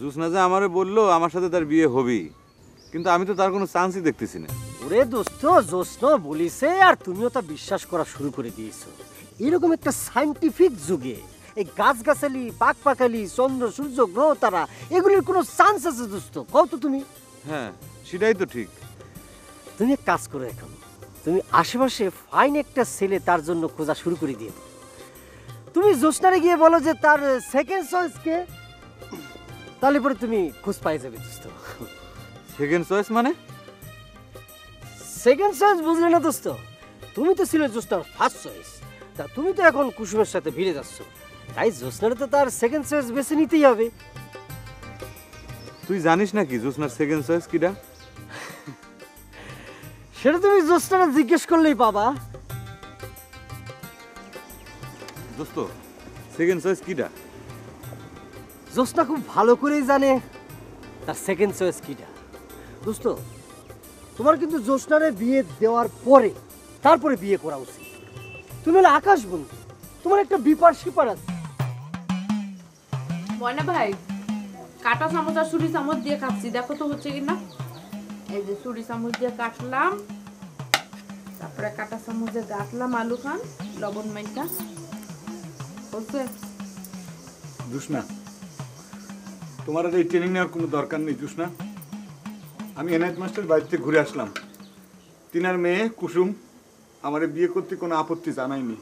জুসনা যে আমারে বললো আমার সাথে তার বিয়ে হবেই, কিন্তু আমি তো তার কোনো চান্সই দেখতেছি না। ওরে দোস্ত, জোসনা বলিছে আর তুমিও তা বিশ্বাস করা শুরু করে দিয়েছো। এরকম একটা সায়েন্টিফিক যুগে এই গাছগাছালি, পাকপাখালি, চন্দ্র, সূর্য, গ্রহ, তারা এগুলির কোনো চান্স আছে দোস্ত? কও তো তুমি। হ্যাঁ, সেটাই তো ঠিক। তুমি এক কাজ করো, এখন তুমি আশেপাশে ফাইন একটা ছেলে তার জন্য খোঁজা শুরু করে দিয়ে দাও। তুমি জোসনারে গিয়ে বলো যে তার সেকেন্ড চয়েস কে, তাহলে পরে তুমি খোঁজ পাই যাবে দোস্ত। সেকেন্ড চয়েস মানে? সেকেন্ড চয়েস বুঝলে না দোস্ত? তুমি তো ছিলে জোসনার ফার্স্ট চয়েস, তা তুমি তো এখন কুসুমের সাথে ভিড়ে যাচ্ছ, তাই জোসনারে তো তার সেকেন্ড চয়েস বেছে নিতেই হবে। তুই জানিস নাকি জুসনার সেকেন্ড চয়েস কিটা? সেটা তুমি জোসনারে জিজ্ঞেস করলেই পাবা। দোস্ত, সেকেন্ড চয়েস কিটা? জোসনা খুব ভালো করেই জানে তার সেকেন্ড চয়েস কিটা। দোস্ত, তোমার কিন্তু জোসনারে বিয়ে দেওয়ার পরে তারপরে বিয়ে করা উচিত। তুমি হলে আকাশ বন্ধু, তোমার একটা বিপার শিপার আছে। ময়না ভাই, কাটা চামচ আর ছুরি চামচ দিয়ে কাটছি, দেখো তো হচ্ছে কিনা। এই যে ছুরি চামচ দিয়ে কাটলাম, তারপরে কাটা চামচ দিয়ে কাটলাম আলু খান লবণ মাইকা হচ্ছে। জুসনা, তোমার আর এই ট্রেনিং নেওয়ার কোনো দরকার নেই জুসনা। আমি এনায়েত মাস্টার বাড়িতে ঘুরে আসলাম। তিনার মেয়ে কুসুম আমারে বিয়ে করতে কোনো আপত্তি জানায়নি।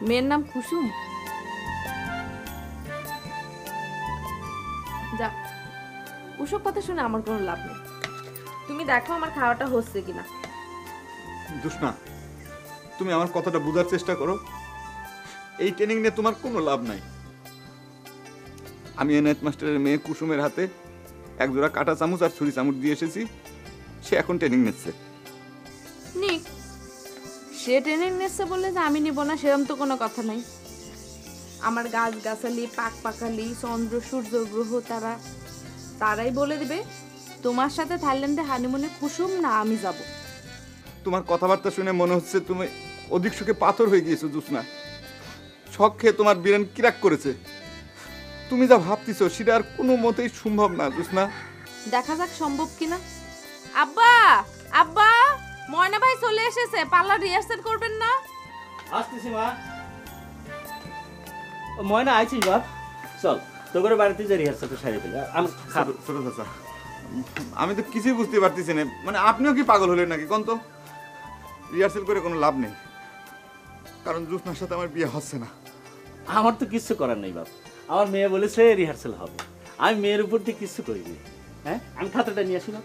মেয়ের নাম কুসুম? যা, ওসব কথা শুনে আমার কোনো লাভ নেই। তুমি দেখো আমার খাওয়াটা হচ্ছে কিনা। জুসনা, তুমি আমার কথাটা বোঝার চেষ্টা করো। এই ট্রেনিং নিয়ে তোমার কোনো লাভ নাই। আমি এনায়েত মাস্টারের মেয়ে কুসুমের হাতে একজোড়া কাটা চামচ আর ছুরি চামচ দিয়ে এসেছি। সে এখন ট্রেনিং নিচ্ছে। নিক, সে ট্রেনিং নিচ্ছে বলে যে আমি নিব না সেরকম তো কোনো কথা নাই। আমার গাছ গাছালি, পাক পাকালি, চন্দ্র, সূর্য, গ্রহ, তারা তারাই বলে দিবে তোমার সাথে থাইল্যান্ডে হানিমুনে কুসুম না আমি যাব। তোমার কথাবার্তা শুনে মনে হচ্ছে তুমি অধিক সুখে পাথর হয়ে গিয়েছো জুসনা। শখ খেয়ে তোমার বিরান কিরাক করেছে। তুমি যা ভাবতেছো সেটা আর কোনো মতেই সম্ভব না জুসনা। দেখা যাক সম্ভব কিনা। আব্বা, আব্বা, ময়না ভাই চলে এসেছে, পার্লার রিহার্সাল করবেন না? আসতেছি মা। ময়না আইছিস বাপ, চল তোর বাড়িতে যে রিহার্সালটা সারিয়ে ফেলে আমি খাবো। ছোট চাচা, আমি তো কিছুই বুঝতে পারতেছি না। মানে আপনিও কি পাগল হলেন নাকি? কোন তো রিহার্সাল করে কোনো লাভ নেই, কারণ জুসনার সাথে আমার বিয়ে হচ্ছে না। আমার তো কিচ্ছু করার নেই বাপ, আমার মেয়ে বলেছে রিহার্সাল হবে, আমি মেয়ের উপর দিয়ে কিচ্ছু করিনি। হ্যাঁ, আমি খাতাটা নিয়ে আসি না।